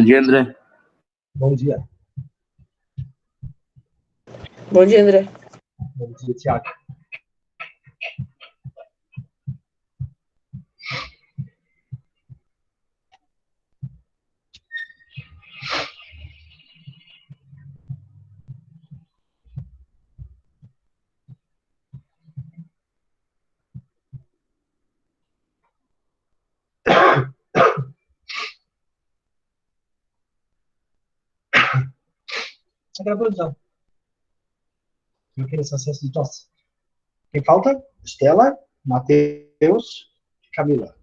dia, André. Bom dia. Bom dia, André. Bom dia, Thiago. Tá gravando já. Eu queria esse acesso de tosse. Quem falta? Estela, Matheus, Camila.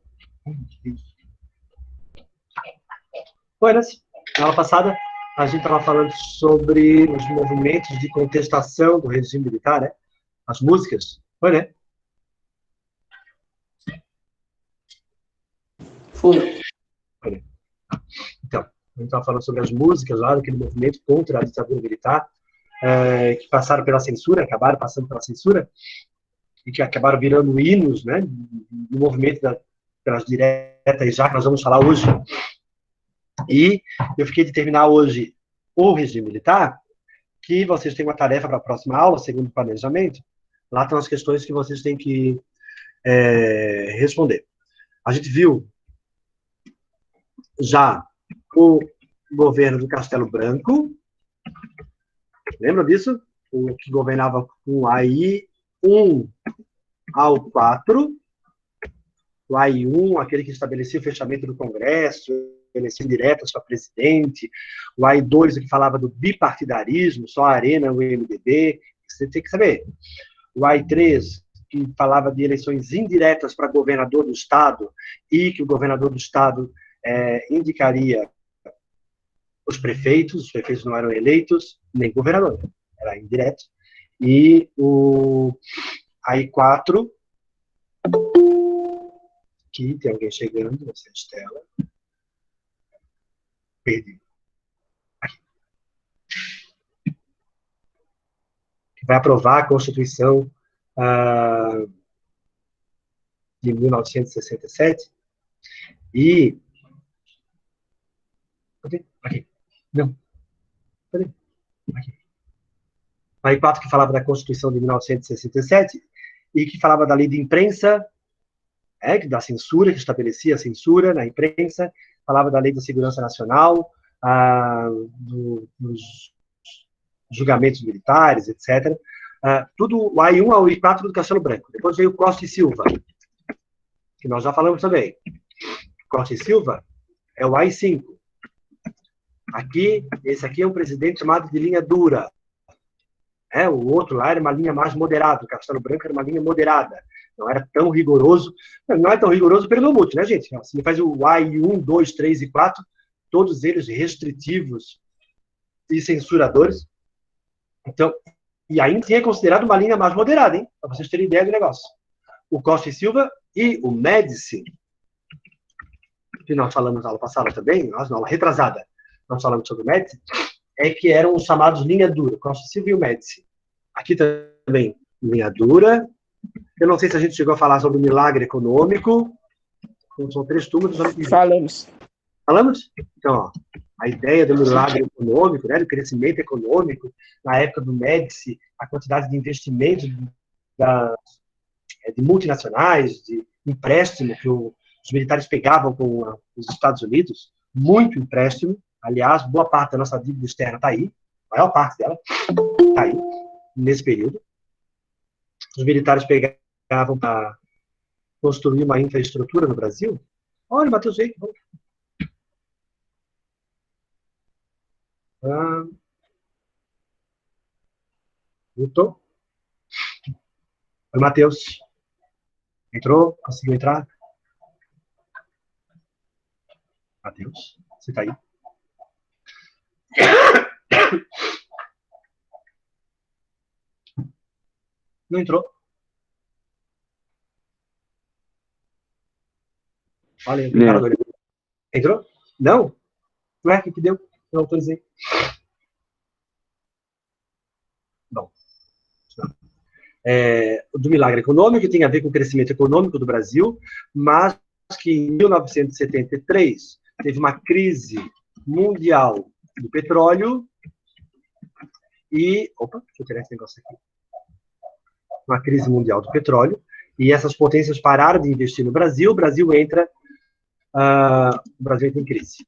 Oi, Nancy. Na aula passada, a gente estava falando sobre os movimentos de contestação do regime militar, né? As músicas. Foi, né? Foi. Então, a gente estava falando sobre as músicas lá, daquele movimento contra a ditadura militar, que passaram pela censura, acabaram passando pela censura, e que acabaram virando hinos, né, do movimento pelas diretas, já que nós vamos falar hoje. E eu fiquei de terminar hoje o regime militar, que vocês têm uma tarefa para a próxima aula, segundo o planejamento. Lá estão as questões que vocês têm que responder. A gente viu já o governo do Castelo Branco, lembra disso? O que governava com AI-1 ao 4, o AI-1, aquele que estabelecia o fechamento do Congresso, eleições diretas para presidente, o AI-2, que falava do bipartidarismo, só a Arena, o MDB, você tem que saber. O AI-3, que falava de eleições indiretas para governador do Estado, e que o governador do Estado indicaria os prefeitos não eram eleitos, nem governador, era indireto. E o AI-4, aqui tem alguém chegando, nessa tela. Perdi. Aqui. Que vai aprovar a Constituição de 1967 e... Cadê? Aqui. Não. Cadê? Aqui. O AI-4 que falava da Constituição de 1967 e que falava da lei de imprensa, da censura, que estabelecia a censura na imprensa, falava da lei da segurança nacional, dos julgamentos militares, etc. Tudo o AI-1 ao AI-4 do Castelo Branco. Depois veio o Costa e Silva, que nós já falamos também. Costa e Silva é o AI-5. Esse aqui é um presidente chamado de linha dura. O outro lá era uma linha mais moderada. O Castelo Branco era uma linha moderada. Não era tão rigoroso. Não é tão rigoroso pelo muito, né, gente? Se ele faz o AI-1, 2, 3 e 4, todos eles restritivos e censuradores. Então, e ainda assim é considerado uma linha mais moderada, hein? Para vocês terem ideia do negócio. O Costa e Silva e o Médici, que nós falamos na aula passada também, na aula retrasada, nós falamos sobre o Médici, que eram os chamados linha dura, o Costa e Silva e o Médici. Aqui também, linha dura. Eu não sei se a gente chegou a falar sobre o milagre econômico. São 3 turmas. Falamos. Falamos? Então, ó, a ideia do milagre econômico, né, do crescimento econômico, na época do Médici, a quantidade de investimentos de multinacionais, de empréstimo que os militares pegavam com os Estados Unidos, muito empréstimo. Aliás, boa parte da nossa dívida externa está aí, a maior parte dela está aí, nesse período. Os militares pegavam para construir uma infraestrutura no Brasil. Olha, Matheus, veio. Voltou. Oi, Matheus. Entrou? Conseguiu entrar? Matheus, você está aí? Não entrou? Olha, preparador. Entrou? Não? Ué, o que deu? Não autorizei. Bom. Do milagre econômico, que tem a ver com o crescimento econômico do Brasil, mas que em 1973 teve uma crise mundial do petróleo e... Opa, deixa eu tirar esse negócio aqui. Uma crise mundial do petróleo, e essas potências pararam de investir no Brasil, o Brasil entra em crise.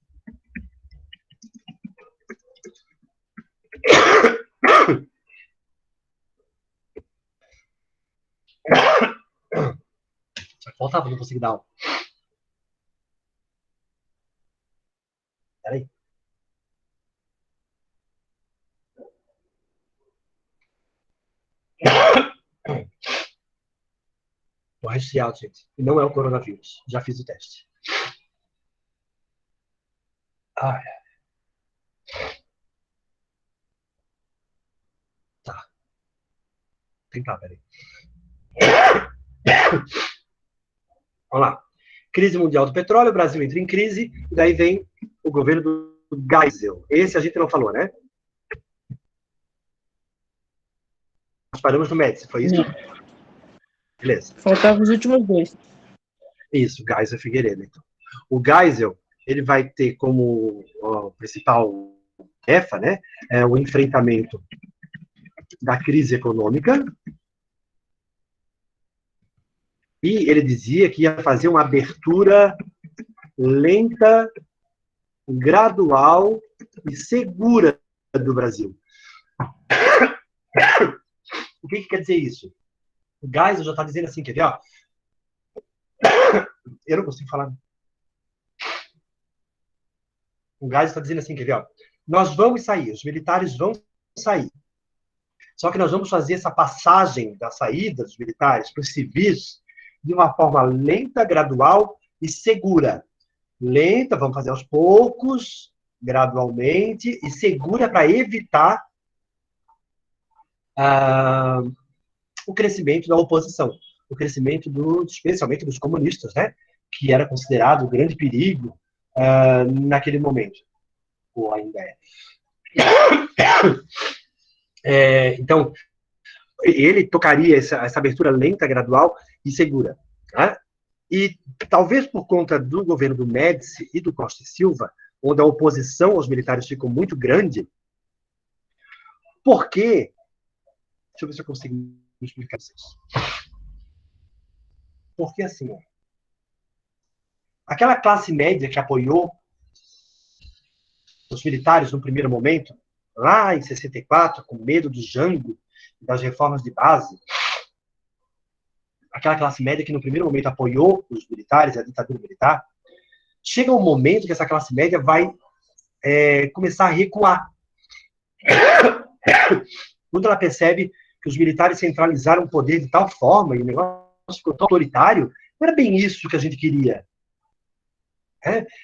Faltava, não consegui dar. Peraí. O resfriado, gente. E não é o coronavírus. Já fiz o teste. Tá. Tentar, peraí. Vamos lá. Crise mundial do petróleo, o Brasil entra em crise, e daí vem o governo do Geisel. Esse a gente não falou, né? Nós paramos no Médici, foi isso? Não. Beleza. Faltavam os últimos dois. Isso, Geisel Figueiredo. Então. O Geisel, ele vai ter como principal tarefa, né, o enfrentamento da crise econômica, e ele dizia que ia fazer uma abertura lenta, gradual e segura do Brasil. O que quer dizer isso? O Geisel já está dizendo assim, quer ver? Ó, eu não consigo falar. O Geisel está dizendo assim, quer ver? Ó, nós vamos sair, os militares vão sair. Só que nós vamos fazer essa passagem da saída dos militares para os civis de uma forma lenta, gradual e segura. Lenta, vamos fazer aos poucos, gradualmente, e segura para evitar o crescimento da oposição, o crescimento, especialmente dos comunistas, né, que era considerado um grande perigo naquele momento, ou ainda é. Então, ele tocaria essa abertura lenta, gradual e segura. Tá? E talvez por conta do governo do Médici e do Costa e Silva, onde a oposição aos militares ficou muito grande, porque... Deixa eu ver se eu consigo explicar para vocês. Porque assim, ó, aquela classe média que apoiou os militares no primeiro momento, lá em 64, com medo do Jango, das reformas de base, aquela classe média que no primeiro momento apoiou os militares, a ditadura militar, chega um momento que essa classe média vai começar a recuar. Quando ela percebe que os militares centralizaram o poder de tal forma, e o negócio ficou tão autoritário, não era bem isso que a gente queria.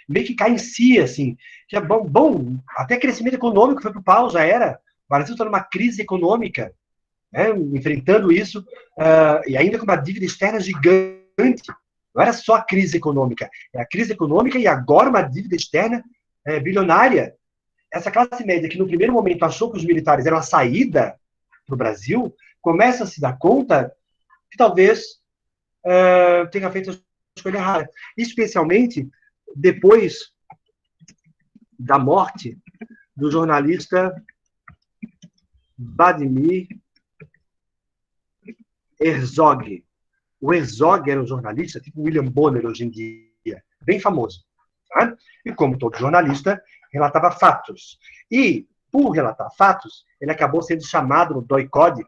Meio que cai em si, assim, que é bom, até crescimento econômico foi pro pau, já era. O Brasil está numa crise econômica, enfrentando isso, e ainda com uma dívida externa gigante. Não era só a crise econômica, é a crise econômica e agora uma dívida externa bilionária. Essa classe média que no primeiro momento achou que os militares eram a saída para o Brasil, começa a se dar conta que talvez tenha feito a escolha errada. Especialmente depois da morte do jornalista Vladimir Herzog. O Herzog era um jornalista, tipo William Bonner hoje em dia, bem famoso. Tá? E como todo jornalista, relatava fatos. E, por relatar fatos, ele acabou sendo chamado no DOI-CODE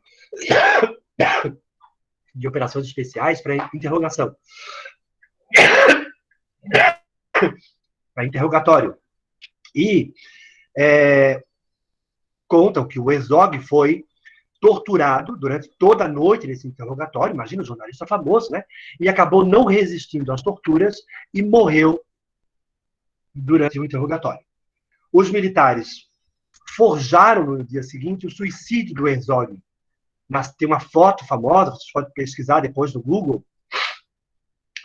de operações especiais para interrogação. Para interrogatório. E contam que o Herzog foi torturado durante toda a noite nesse interrogatório, imagina, um jornalista famoso, né? E acabou não resistindo às torturas e morreu durante o interrogatório. Os militares forjaram no dia seguinte o suicídio do Herzog. Mas tem uma foto famosa, vocês podem pesquisar depois no Google,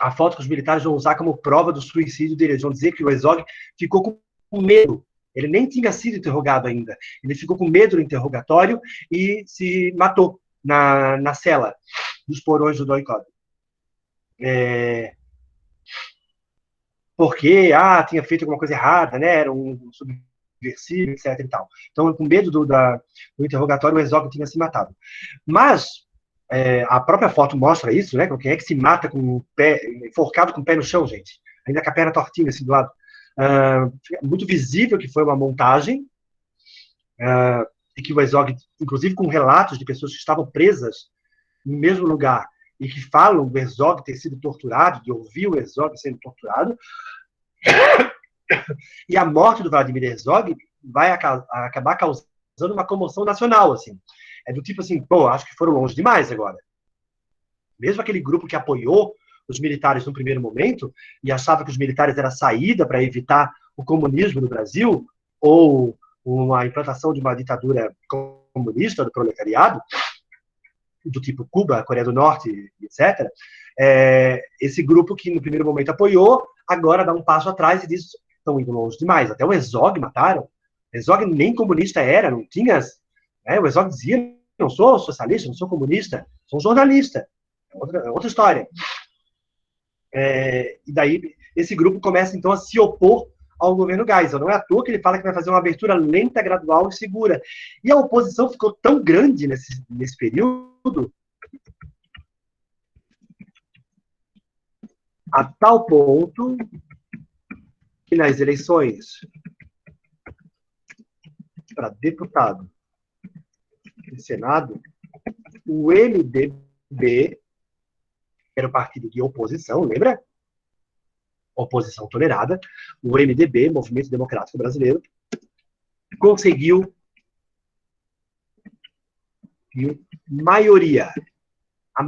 a foto que os militares vão usar como prova do suicídio dele. Eles vão dizer que o Herzog ficou com medo. Ele nem tinha sido interrogado ainda. Ele ficou com medo do interrogatório e se matou na cela dos porões do DOI-CODE. porque tinha feito alguma coisa errada, né? Era um subversivo, etc. E tal. Então, com medo do interrogatório, o Herzog tinha se matado. Mas a própria foto mostra isso, né? Quem é que se mata com o pé, enforcado com o pé no chão, gente? Ainda com a perna tortinha, assim, do lado. Muito visível que foi uma montagem, e que o Herzog, inclusive com relatos de pessoas que estavam presas no mesmo lugar, e que falam do Herzog ter sido torturado, de ouvir o Herzog sendo torturado, e a morte do Vladimir Herzog vai acabar causando uma comoção nacional, assim. É do tipo assim, pô, acho que foram longe demais agora. Mesmo aquele grupo que apoiou os militares no primeiro momento e achava que os militares era a saída para evitar o comunismo no Brasil ou uma implantação de uma ditadura comunista do proletariado, do tipo Cuba, Coreia do Norte, etc., esse grupo que no primeiro momento apoiou, agora dá um passo atrás e diz, estão indo longe demais. Até o Herzog mataram. O Herzog nem comunista era, não tinha... O Herzog dizia, não sou socialista, não sou comunista, sou um jornalista. É outra história. E daí esse grupo começa, então, a se opor ao governo Geisel. Não é à toa que ele fala que vai fazer uma abertura lenta, gradual e segura. E a oposição ficou tão grande nesse período, a tal ponto que nas eleições para deputado e Senado, o MDB, era o partido de oposição, lembra? Oposição tolerada, o MDB, Movimento Democrático Brasileiro, conseguiu maioria. A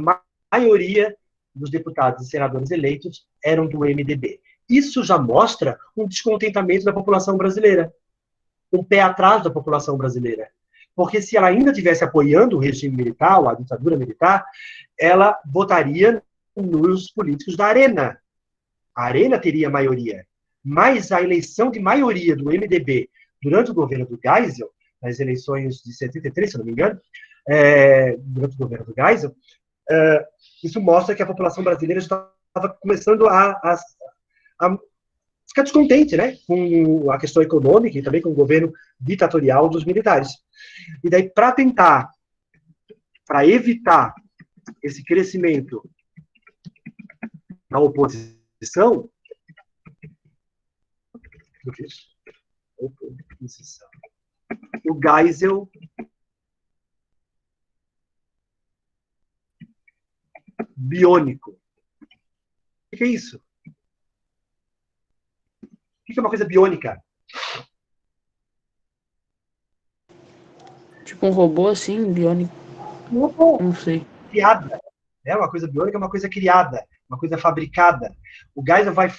maioria dos deputados e senadores eleitos eram do MDB. Isso já mostra um descontentamento da população brasileira, um pé atrás da população brasileira. Porque se ela ainda estivesse apoiando o regime militar, ou a ditadura militar, ela votaria nos políticos da Arena. A Arena teria maioria. Mas a eleição de maioria do MDB durante o governo do Geisel, nas eleições de 73, se não me engano, durante o governo do Geisel, isso mostra que a população brasileira estava começando a ficar descontente, né, com a questão econômica e também com o governo ditatorial dos militares. E daí, para evitar esse crescimento da oposição, o Geisel biônico. O que é isso? O que é uma coisa biônica? Tipo um robô assim, biônico. Não sei. Criada. Uma coisa biônica é uma coisa criada, uma coisa fabricada. O Geisel vai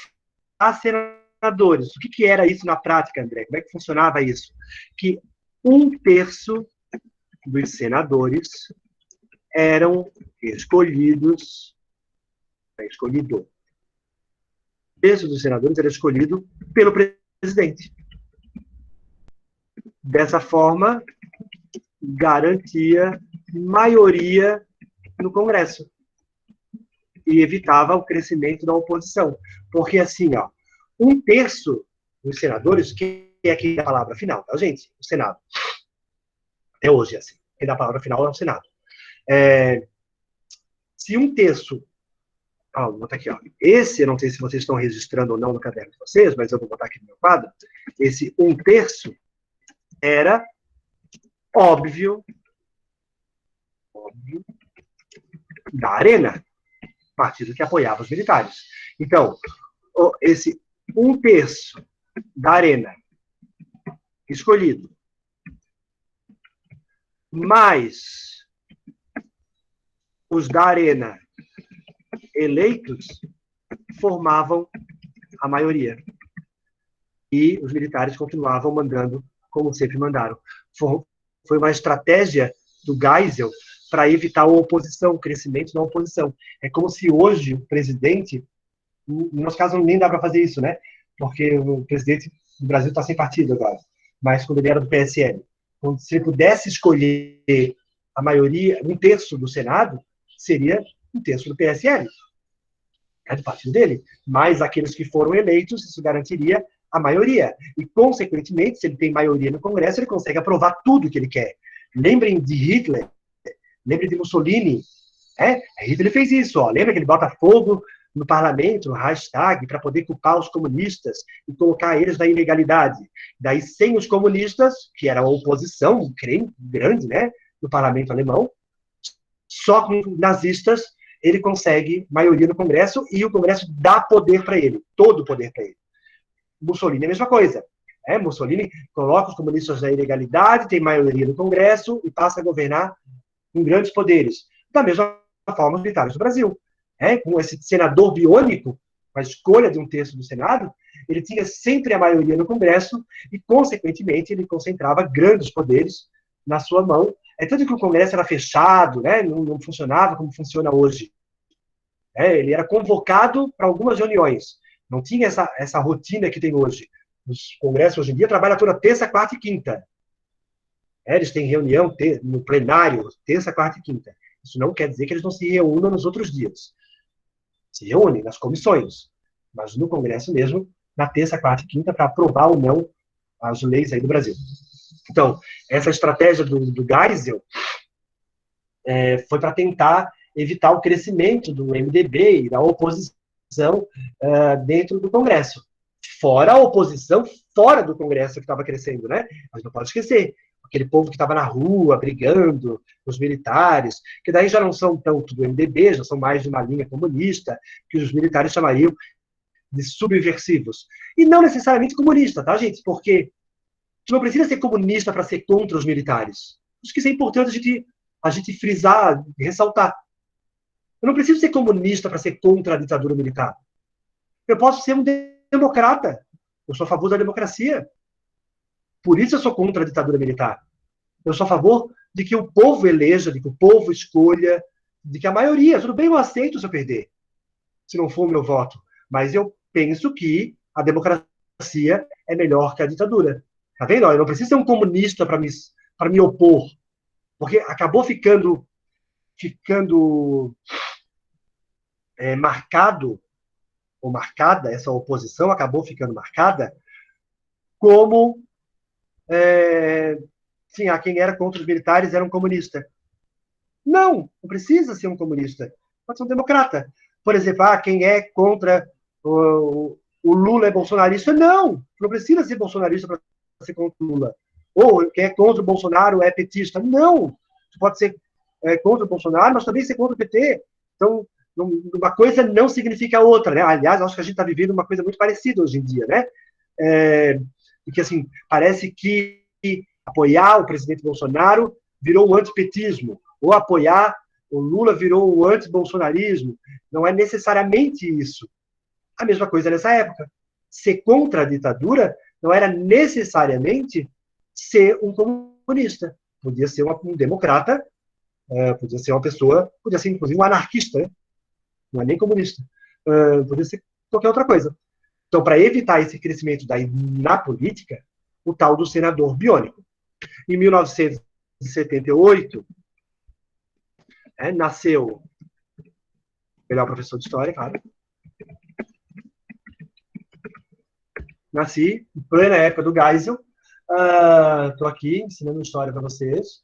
a senadores. O que era isso na prática, André? Como é que funcionava isso? Que 1/3 dos senadores eram escolhidos. Escolhido. 1/3 dos senadores era escolhido pelo presidente. Dessa forma, garantia maioria no Congresso e evitava o crescimento da oposição. Porque, assim, 1/3 dos senadores, que é quem dá a palavra final, tá, gente? O Senado. Até hoje, assim. Quem dá a palavra final é o Senado. Se 1/3... vou botar aqui, Esse, eu não sei se vocês estão registrando ou não no caderno de vocês, mas eu vou botar aqui no meu quadro. Esse 1/3 era óbvio, da Arena, partido que apoiava os militares. Então, esse 1/3 da Arena escolhido, mais os da Arena eleitos, formavam a maioria. E os militares continuavam mandando como sempre mandaram. Foi uma estratégia do Geisel para evitar a oposição, o crescimento da oposição. É como se hoje o presidente, no nosso caso nem dá para fazer isso, né? Porque o presidente do Brasil está sem partido agora, mas quando ele era do PSL, se ele pudesse escolher a maioria, 1/3 do Senado, seria 1/3 do PSL. do partido dele, mais aqueles que foram eleitos, isso garantiria a maioria. E, consequentemente, se ele tem maioria no Congresso, ele consegue aprovar tudo que ele quer. Lembrem de Hitler, lembrem de Mussolini. Hitler fez isso. Lembra que ele bota fogo no parlamento, no Reichstag, para poder culpar os comunistas e colocar eles na ilegalidade. Daí, sem os comunistas, que era a oposição grande, né, no parlamento alemão, só com nazistas ele consegue maioria no Congresso e o Congresso dá poder para ele, todo o poder para ele. Mussolini é a mesma coisa. Mussolini coloca os comunistas na ilegalidade, tem maioria no Congresso e passa a governar com grandes poderes. Da mesma forma, os militares do Brasil. Com esse senador biônico, com a escolha de um terço do Senado, ele tinha sempre a maioria no Congresso e, consequentemente, ele concentrava grandes poderes na sua mão. Tanto que o Congresso era fechado, né, não funcionava como funciona hoje. Ele era convocado para algumas reuniões. Não tinha essa rotina que tem hoje. Os congressos, hoje em dia, trabalham toda terça, quarta e quinta. Eles têm reunião no plenário, terça, quarta e quinta. Isso não quer dizer que eles não se reúnam nos outros dias. Se reúnem nas comissões, mas no Congresso mesmo, na terça, quarta e quinta, para aprovar ou não as leis aí do Brasil. Então, essa estratégia do Geisel foi para tentar evitar o crescimento do MDB e da oposição dentro do Congresso. Fora a oposição, fora do Congresso que estava crescendo, né? Mas não pode esquecer, aquele povo que estava na rua, brigando, os militares, que daí já não são tanto do MDB, já são mais de uma linha comunista, que os militares chamariam de subversivos. E não necessariamente comunista, tá, gente? Porque não precisa ser comunista para ser contra os militares. Acho que isso é importante a gente frisar, ressaltar. Eu não preciso ser comunista para ser contra a ditadura militar. Eu posso ser um democrata. Eu sou a favor da democracia. Por isso eu sou contra a ditadura militar. Eu sou a favor de que o povo eleja, de que o povo escolha, de que a maioria, tudo bem, eu aceito se eu perder, se não for o meu voto. Mas eu penso que a democracia é melhor que a ditadura. Tá vendo? Eu não preciso ser um comunista para me opor. Porque acabou ficando marcado, ou marcada, essa oposição acabou ficando marcada como quem era contra os militares era um comunista. Não precisa ser um comunista. Pode ser um democrata. Por exemplo, quem é contra o Lula é bolsonarista. Não precisa ser bolsonarista para ser contra o Lula. Ou quem é contra o Bolsonaro é petista. Não. Você pode ser contra o Bolsonaro, mas também ser contra o PT. Então, uma coisa não significa a outra, né? Aliás, acho que a gente está vivendo uma coisa muito parecida hoje em dia, né? Porque, assim, parece que apoiar o presidente Bolsonaro virou um antipetismo, ou apoiar o Lula virou um antibolsonarismo. Não é necessariamente isso. A mesma coisa nessa época. Ser contra a ditadura não era necessariamente ser um comunista. Podia ser um democrata, podia ser uma pessoa, podia ser, inclusive, um anarquista, né? Não é nem comunista. Podia ser qualquer outra coisa. Então, para evitar esse crescimento na política, o tal do senador biônico. Em 1978, nasceu, melhor professor de história, claro. Nasci em plena época do Geisel. Estou aqui ensinando história para vocês.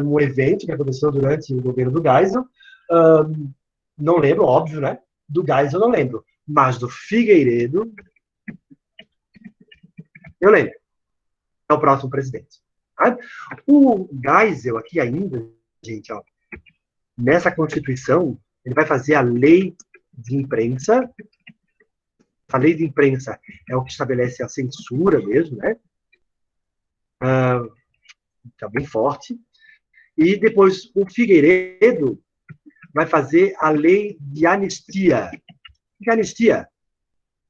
Um evento que aconteceu durante o governo do Geisel. Não lembro, óbvio, né? Do Geisel eu não lembro. Mas do Figueiredo, eu lembro. É o próximo presidente. O Geisel aqui ainda, gente, nessa Constituição, ele vai fazer a lei de imprensa. A lei de imprensa é o que estabelece a censura mesmo, né? Tá bem forte. E depois o Figueiredo vai fazer a lei de anistia. O que é anistia?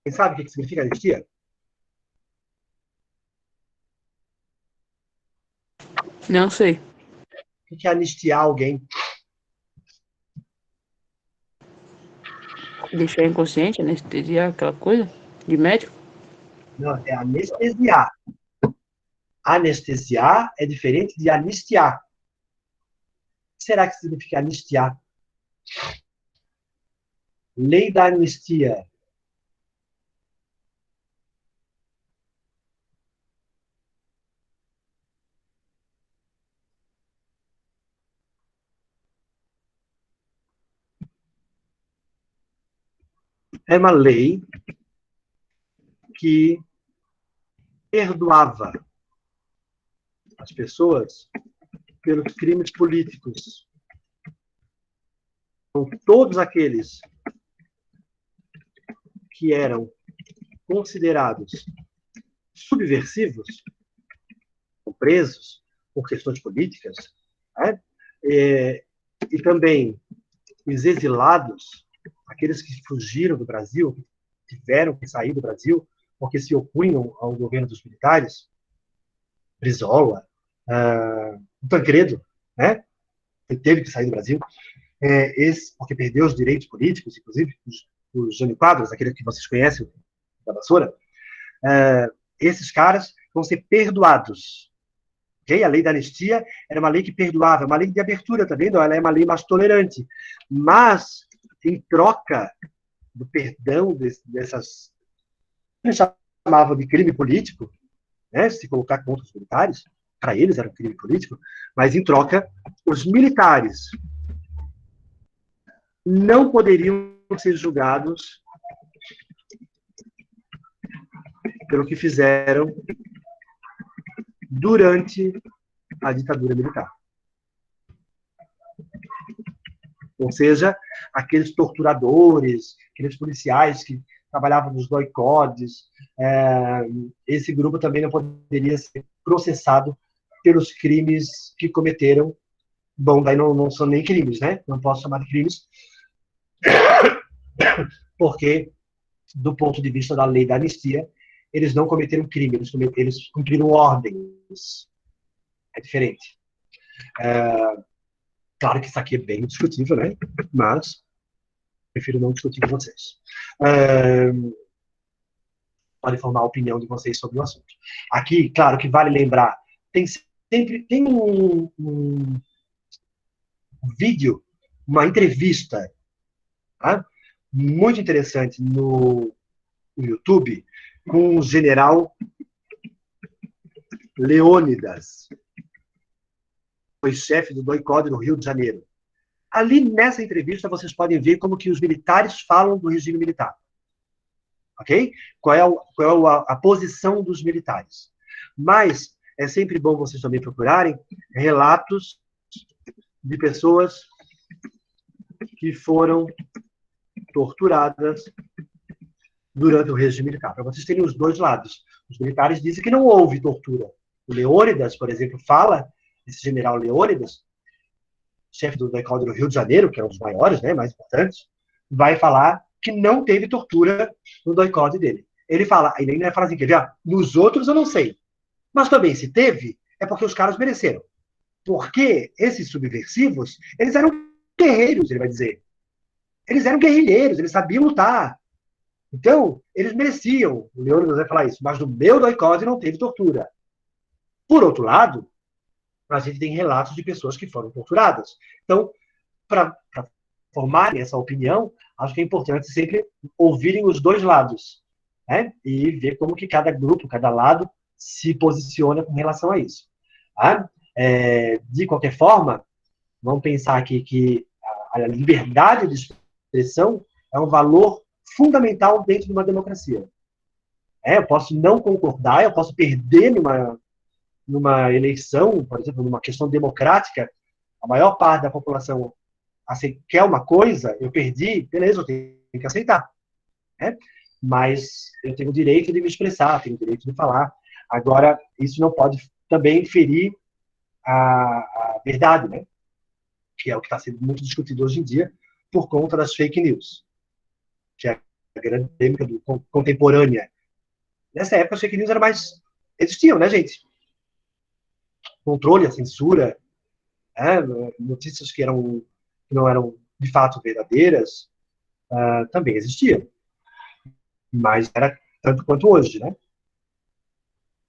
Quem sabe o que significa anistia? Não sei. O que é anistiar alguém? Deixar inconsciente, anestesiar, aquela coisa de médico. Não, é anestesiar. Anestesiar é diferente de anistiar. O que será que significa anistiar? Lei da anistia. É uma lei que perdoava as pessoas pelos crimes políticos. Então, todos aqueles que eram considerados subversivos, presos por questões políticas, né? E também os exilados, aqueles que fugiram do Brasil, que tiveram que sair do Brasil, porque se opunham ao governo dos militares, Brizola, Tancredo, né? Ele teve que sair do Brasil, porque perdeu os direitos políticos, inclusive os Jânio Quadros, aquele que vocês conhecem, da Vassoura, esses caras vão ser perdoados. Okay? A lei da anistia era uma lei que perdoava, uma lei de abertura, tá vendo? Ela é uma lei mais tolerante. Mas, em troca do perdão dessas... Eles chamavam de crime político, né? Se colocar contra os militares, para eles era um crime político, mas, em troca, os militares não poderiam ser julgados pelo que fizeram durante a ditadura militar. Ou seja, aqueles torturadores, aqueles policiais que trabalhavam nos doicodes, esse grupo também não poderia ser processado pelos crimes que cometeram. Bom, daí não são nem crimes, né? Não posso chamar de crimes, porque, do ponto de vista da lei da anistia, eles não cometeram crime, eles cumpriram ordens. É diferente. Claro que isso aqui é bem discutível, né? Mas prefiro não discutir com vocês. Podem formar a opinião de vocês sobre o assunto. Aqui, claro que vale lembrar, tem um vídeo, uma entrevista, tá? Muito interessante no YouTube, com o general Leônidas, foi chefe do DOI-CODE no Rio de Janeiro. Ali, nessa entrevista, vocês podem ver como que os militares falam do regime militar. Ok? Qual é a posição dos militares. Mas é sempre bom vocês também procurarem relatos de pessoas que foram torturadas durante o regime militar, para vocês terem os dois lados. Os militares dizem que não houve tortura. O Leônidas, por exemplo, fala, esse general Leônidas, chefe do DOI-CODE do Rio de Janeiro, que é um dos maiores, né, mais importantes, vai falar que não teve tortura no DOI-CODE dele. Ele fala, ele ainda fala assim, quer ver? Nos outros eu não sei. Mas também, se teve, é porque os caras mereceram. Porque esses subversivos, eles eram guerreiros, ele vai dizer. Eles eram guerrilheiros, eles sabiam lutar. Então, eles mereciam, o Leônidas vai falar isso, mas no meu DOI-CODE não teve tortura. Por outro lado, a gente tem relatos de pessoas que foram torturadas. Então, para formarem essa opinião, acho que é importante sempre ouvirem os dois lados, né? E ver como que cada grupo, cada lado, se posiciona com relação a isso. Tá? De qualquer forma, vamos pensar aqui que a liberdade de expressão é um valor fundamental dentro de uma democracia. Eu posso não concordar, eu posso perder numa eleição, por exemplo, numa questão democrática, a maior parte da população quer uma coisa, eu perdi, beleza, eu tenho que aceitar. Né? Mas eu tenho o direito de me expressar, tenho o direito de falar. Agora, isso não pode também ferir a verdade, né? Que é o que está sendo muito discutido hoje em dia, por conta das fake news, que é a grande polêmica contemporânea. Nessa época, as fake news eram mais... existiam, né, gente? Controle, a censura, notícias que não eram, de fato, verdadeiras, também existiam. Mas era tanto quanto hoje, né?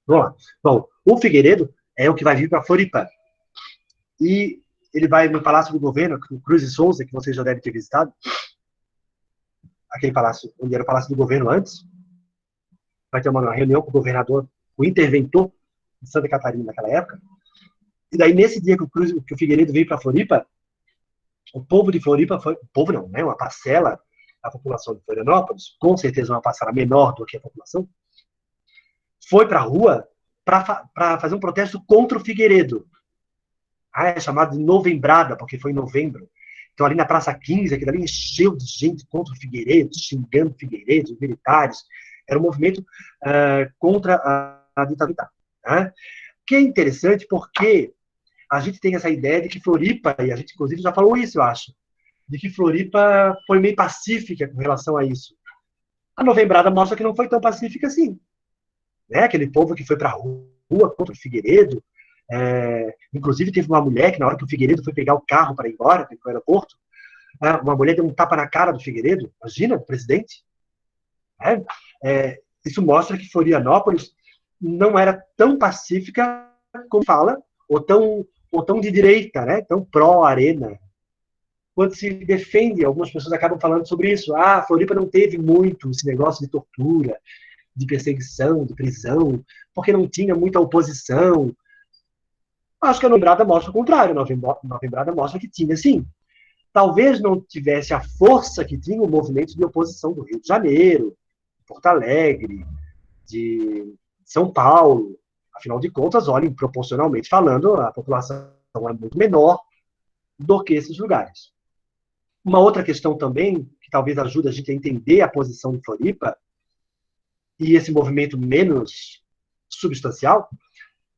Vamos lá. Bom, o Figueiredo é o que vai vir para Floripa. E ele vai no Palácio do Governo, no Cruz e Souza, que vocês já devem ter visitado. aquele palácio, onde era o Palácio do Governo antes, vai ter uma reunião com o governador, o interventor de Santa Catarina naquela época, e daí nesse dia que o Figueiredo veio para Floripa, o povo de Floripa foi, o povo não, né, uma parcela da população de Florianópolis, com certeza uma parcela menor do que a população, foi para a rua para fazer um protesto contra o Figueiredo. É chamado de Novembrada, porque foi em novembro. Então, ali na Praça 15, aquilo ali encheu de gente contra o Figueiredo, xingando o Figueiredo, os militares. Era um movimento contra a ditadura. Né? Que é interessante porque a gente tem essa ideia de que Floripa, e a gente inclusive já falou isso, eu acho, de que Floripa foi meio pacífica com relação a isso. A Novembrada mostra que não foi tão pacífica assim. Né? Aquele povo que foi para a rua contra o Figueiredo, inclusive teve uma mulher que na hora que o Figueiredo foi pegar o carro para ir embora, para ir para o aeroporto, uma mulher deu um tapa na cara do Figueiredo, imagina, o presidente. Isso mostra que Florianópolis não era tão pacífica como fala, ou tão de direita, né? Tão pró-arena. Quando se defende, algumas pessoas acabam falando sobre isso. Floripa não teve muito esse negócio de tortura, de perseguição, de prisão, porque não tinha muita oposição. Acho que a Novembrada mostra o contrário. A Novembrada mostra que tinha, sim. Talvez não tivesse a força que tinha o movimento de oposição do Rio de Janeiro, de Porto Alegre, de São Paulo. Afinal de contas, olhem, proporcionalmente falando, a população é muito menor do que esses lugares. Uma outra questão também, que talvez ajude a gente a entender a posição de Floripa, e esse movimento menos substancial,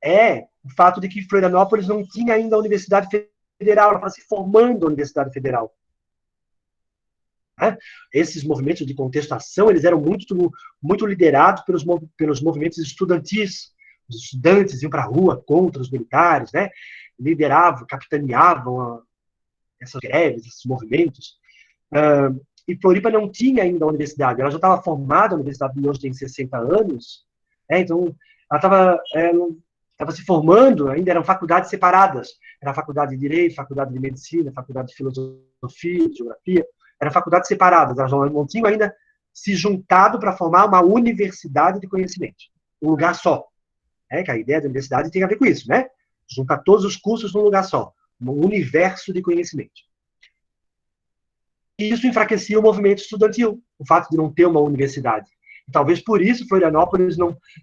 é o fato de que Florianópolis não tinha ainda a Universidade Federal, ela estava se formando a Universidade Federal. Esses movimentos de contestação, eles eram muito liderados pelos movimentos estudantis. Os estudantes iam para a rua contra os militares, né? Lideravam, capitaneavam essas greves, esses movimentos. E Floripa não tinha ainda a universidade, ela já estava formada, a universidade de hoje tem 60 anos, então ela estava se formando, ainda eram faculdades separadas, era a faculdade de Direito, faculdade de Medicina, faculdade de Filosofia, de Geografia, eram faculdades separadas, elas não tinham ainda se juntado para formar uma universidade de conhecimento, um lugar só, que a ideia da universidade tem a ver com isso, né? Juntar todos os cursos num lugar só, um universo de conhecimento. E isso enfraquecia o movimento estudantil, o fato de não ter uma universidade. E talvez por isso Florianópolis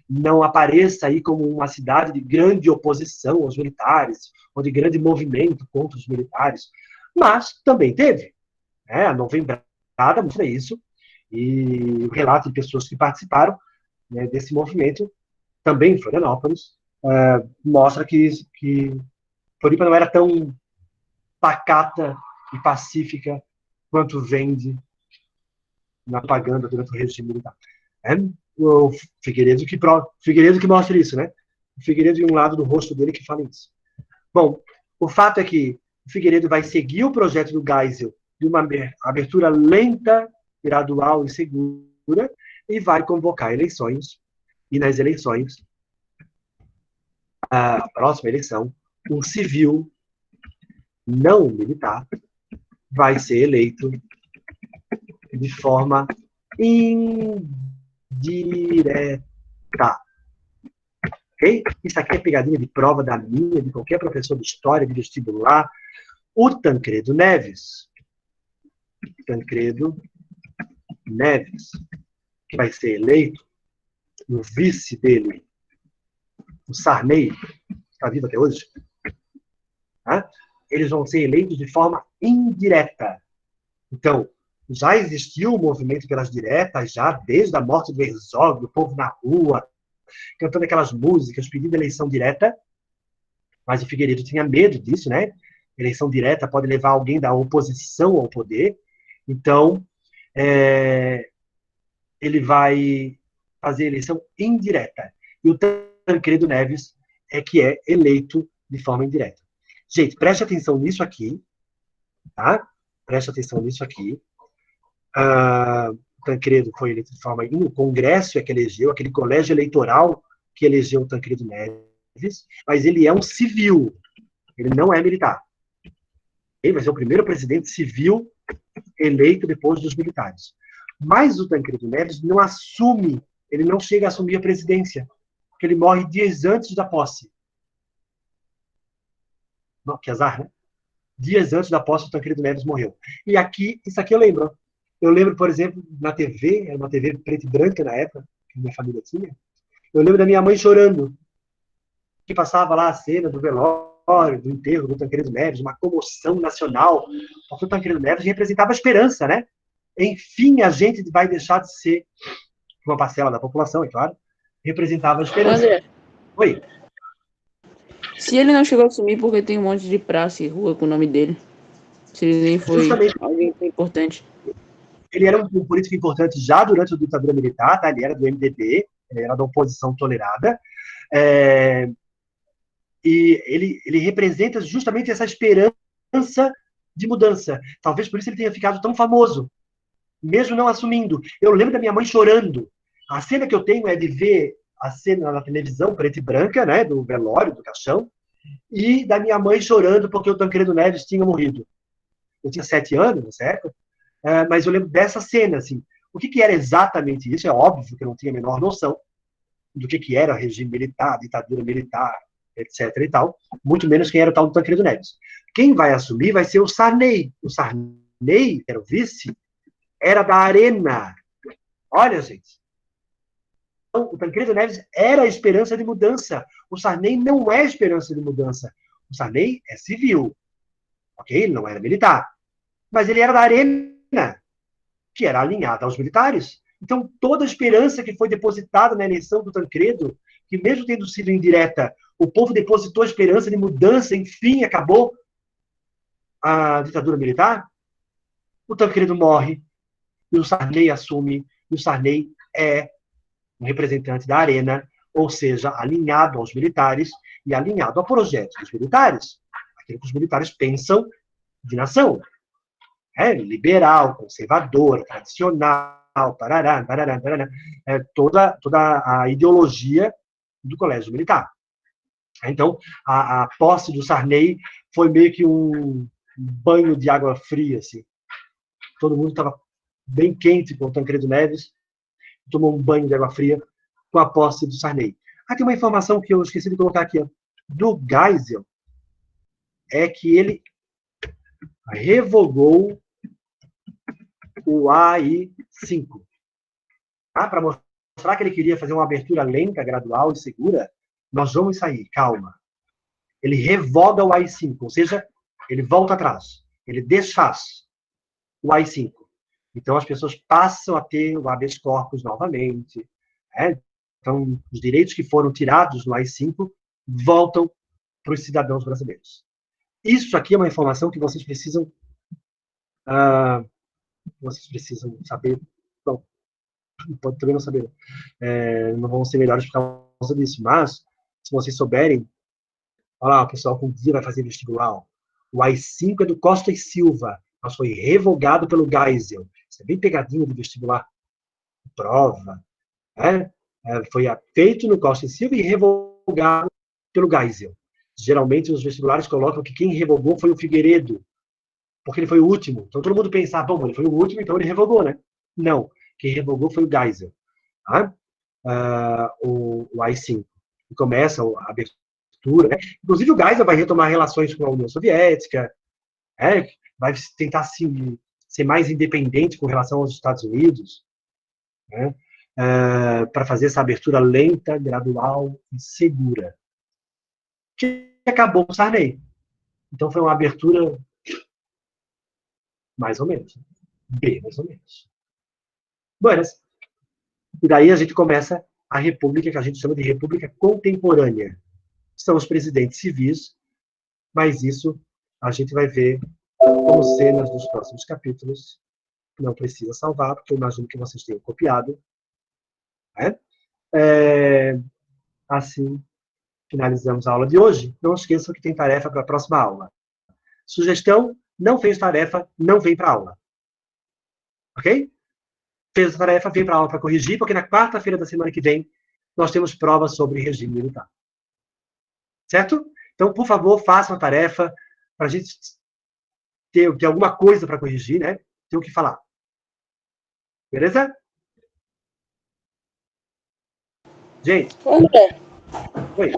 não apareça aí como uma cidade de grande oposição aos militares, ou de grande movimento contra os militares. Mas também teve. A Novembrada mostra isso, e o relato de pessoas que participaram desse movimento, também em Florianópolis, mostra que Floripa não era tão pacata e pacífica quanto vende na propaganda durante o regime militar. O Figueiredo que mostra isso, né? O Figueiredo e um lado do rosto dele que fala isso. Bom, o fato é que o Figueiredo vai seguir o projeto do Geisel de uma abertura lenta, gradual e segura, e vai convocar eleições. E nas eleições, a próxima eleição, um civil não militar vai ser eleito de forma indireta. Ok? Isso aqui é pegadinha de prova da minha, de qualquer professor de história, de vestibular. O Tancredo Neves, que vai ser eleito, o vice dele, o Sarney, que está vivo até hoje, eles vão ser eleitos de forma indireta. Então, já existiu o movimento pelas diretas, já desde a morte do Herzog, do povo na rua, cantando aquelas músicas, pedindo eleição direta, mas o Figueiredo tinha medo disso, né? Eleição direta pode levar alguém da oposição ao poder, então ele vai fazer eleição indireta. E o Tancredo Neves que é eleito de forma indireta. Gente, preste atenção nisso aqui, tá? Preste atenção nisso aqui. O Tancredo foi eleito de forma indireta, o Congresso é que elegeu, aquele colégio eleitoral que elegeu o Tancredo Neves, mas ele é um civil, ele não é militar. Ele vai ser o primeiro presidente civil eleito depois dos militares. Mas o Tancredo Neves não assume, ele não chega a assumir a presidência, porque ele morre dias antes da posse. Não, que azar, né? Dias antes da posse, o Tancredo Neves morreu. E aqui, isso aqui eu lembro. Eu lembro, por exemplo, na TV, era uma TV preta e branca na época, que minha família tinha. Eu lembro da minha mãe chorando, que passava lá a cena do velório, do enterro do Tancredo Neves, uma comoção nacional, porque o Tancredo Neves representava a esperança, né? Enfim, a gente vai deixar de ser, uma parcela da população, é claro, representava a esperança. André, Oi. se ele não chegou a assumir porque tem um monte de praça e rua com o nome dele, se ele nem foi Justamente, alguém importante. ele era um político importante já durante a ditadura militar, tá? Ele era do MDB, ele era da oposição tolerada, e ele representa justamente essa esperança de mudança. Talvez por isso ele tenha ficado tão famoso, mesmo não assumindo. Eu lembro da minha mãe chorando. A cena que eu tenho é de ver a cena na televisão, preta e branca, né, do velório, do caixão, e da minha mãe chorando porque o Tancredo Neves tinha morrido. Eu tinha 7 anos nessa época, mas eu lembro dessa cena, assim. O que era exatamente isso? É óbvio que eu não tinha a menor noção do que era regime militar, ditadura militar, etc. e tal, muito menos quem era o tal do Tancredo Neves. Quem vai assumir vai ser o Sarney. O Sarney, que era o vice, era da Arena. Olha, gente. Então, o Tancredo Neves era a esperança de mudança. O Sarney não é a esperança de mudança. O Sarney é civil. Ok? Ele não era militar. Mas ele era da Arena, que era alinhada aos militares. Então, toda a esperança que foi depositada na eleição do Tancredo, que mesmo tendo sido indireta, o povo depositou a esperança de mudança, enfim, acabou a ditadura militar, o Tancredo morre, e o Sarney assume, e o Sarney é um representante da Arena, ou seja, alinhado aos militares e alinhado a projetos dos militares, aquilo que os militares pensam de nação. Liberal, conservador, tradicional, parará, parará, parará, toda a ideologia do colégio militar. Então, a posse do Sarney foi meio que um banho de água fria, assim. Todo mundo estava bem quente com o Tancredo Neves, tomou um banho de água fria com a posse do Sarney. Tem uma informação que eu esqueci de colocar aqui, ó, do Geisel, é que ele revogou o AI-5. Para mostrar que ele queria fazer uma abertura lenta, gradual e segura, nós vamos sair, calma. Ele revoga o AI-5, ou seja, ele volta atrás, ele desfaz o AI-5. Então, as pessoas passam a ter o habeas corpus novamente. Então, os direitos que foram tirados no AI-5 voltam para os cidadãos brasileiros. Isso aqui é uma informação que vocês precisam saber. Bom, pode também não saber. Não vão ser melhores por causa disso, mas se vocês souberem, olha lá, o pessoal que um dia vai fazer vestibular, o AI-5 é do Costa e Silva, mas foi revogado pelo Geisel. Isso é bem pegadinho de vestibular. Prova. Foi feito no Costa e Silva e revogado pelo Geisel. Geralmente, os vestibulares colocam que quem revogou foi o Figueiredo, porque ele foi o último. Então, todo mundo pensa, bom, ele foi o último, então ele revogou, né? Não. Quem revogou foi o Geisel. O AI-5. E começa a abertura. Né? Inclusive, o Geisel vai retomar relações com a União Soviética, vai tentar ser mais independente com relação aos Estados Unidos, né? Para fazer essa abertura lenta, gradual e segura. Que acabou com o Sarney. Então, foi uma abertura mais ou menos. Bem, mais ou menos. Buenas. E daí a gente começa a república, que a gente chama de república contemporânea. São os presidentes civis, mas isso a gente vai ver como cenas dos próximos capítulos. Não precisa salvar, porque eu imagino que vocês tenham copiado. Assim, finalizamos a aula de hoje. Não esqueçam que tem tarefa para a próxima aula. Sugestão, não fez tarefa, não vem para a aula. Ok? Fez a tarefa, vem para a aula para corrigir, porque na quarta-feira da semana que vem nós temos prova sobre regime militar. Certo? Então, por favor, façam a tarefa para a gente ter alguma coisa para corrigir, né? Ter o que falar. Beleza? Gente. André. Oi.